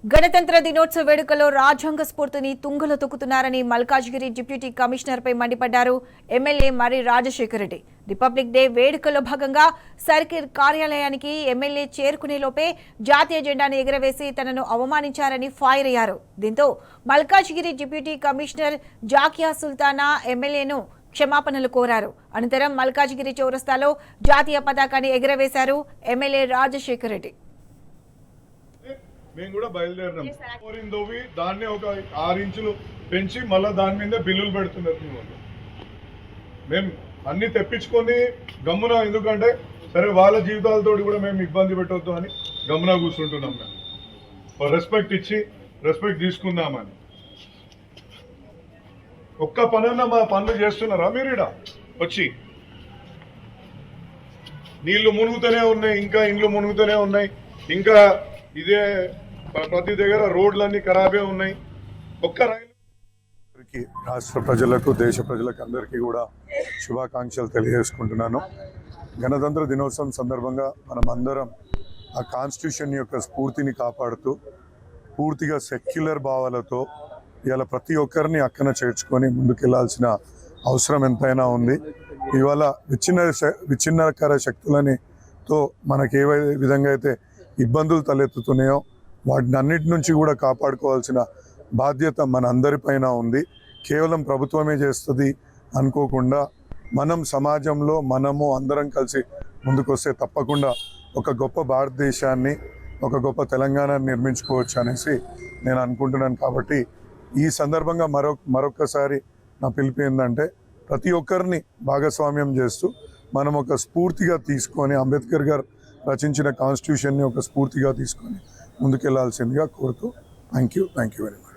గణతంత్ర దినోత్సవ వేడుకలో రాజ్యాంగ స్ఫూర్తిని తుంగలో తొక్కుతున్నారని మల్కాజ్గిరి డిప్యూటీ కమిషనర్పై మండిపడ్డారు ఎమ్మెల్యే మరి రాజశేఖర్ రెడ్డి. రిపబ్లిక్ డే వేడుకల్లో భాగంగా సర్కిల్ కార్యాలయానికి ఎమ్మెల్యే చేరుకునేలోపే జాతీయ జెండాను ఎగురవేసి తనను అవమానించారని ఫైర్ అయ్యారు. దీంతో మల్కాజ్గిరి డిప్యూటీ కమిషనర్ జాకియా సుల్తానా ఎమ్మెల్యేను క్షమాపణలు కోరారు. అనంతరం మల్కాజ్గిరి చౌరస్తాలో జాతీయ పతాకాన్ని ఎగురవేశారు ఎమ్మెల్యే రాజశేఖర్ రెడ్డి. మేము కూడా బయలుదేరినాం. దాన్ని ఒక 6 ఇంచులు పెంచి మళ్ళీ దాని మీద బిల్లులు పెడుతున్నారు. మేము అన్ని తెప్పించుకొని గమ్మున, ఎందుకంటే సరే వాళ్ళ జీవితాలతో కూడా మేము ఇబ్బంది పెట్టవద్దు అని గమ్మున కూర్చుంటున్నాం. మేము రెస్పెక్ట్ ఇచ్చి రెస్పెక్ట్ తీసుకుందామని. ఒక్క పనన్నా మా పనులు చేస్తున్నారా మీరు? ఇక్కడ వచ్చి నీళ్లు మునుగుతూనే ఉన్నాయి, ఇంకా ఇండ్లు మునుగుతూనే ఉన్నాయి, ఇంకా ఇదే ప్రతి దగ్గర రోడ్లన్నీ ఖరాబే ఉన్నాయి. ఒక్క రైలు రాష్ట్ర ప్రజలకు, దేశ ప్రజలకు అందరికీ కూడా శుభాకాంక్షలు తెలియజేసుకుంటున్నాను. గణతంత్ర దినోత్సవం సందర్భంగా మనం అందరం ఆ కాన్స్టిట్యూషన్ యొక్క స్ఫూర్తిని కాపాడుతూ పూర్తిగా సెక్యులర్ భావాలతో ఇవాళ ప్రతి ఒక్కరిని అక్కన చేర్చుకొని ముందుకెళ్లాల్సిన అవసరం ఎంతైనా ఉంది. ఇవాళ విచ్ఛిన్నకర శక్తులనితో మనకి ఏ విధంగా అయితే ఇబ్బందులు తలెత్తుతున్నాయో వాటిని అన్నిటి నుంచి కూడా కాపాడుకోవాల్సిన బాధ్యత మన అందరిపైన ఉంది. కేవలం ప్రభుత్వమే చేస్తుంది అనుకోకుండా మనం సమాజంలో మనము అందరం కలిసి ముందుకొస్తే తప్పకుండా ఒక గొప్ప భారతదేశాన్ని, ఒక గొప్ప తెలంగాణని నిర్మించుకోవచ్చు అనేసి నేను అనుకుంటున్నాను. కాబట్టి ఈ సందర్భంగా మరొకసారి నా పిలుపు ఏంటంటే ప్రతి ఒక్కరిని భాగస్వామ్యం చేస్తూ మనం ఒక స్ఫూర్తిగా తీసుకొని అంబేద్కర్ గారు రచించిన కాన్స్టిట్యూషన్ని ఒక స్ఫూర్తిగా తీసుకొని ముందుకెళ్లాల్సిందిగా కోరుతూ థ్యాంక్ యూ వెరీ మచ్.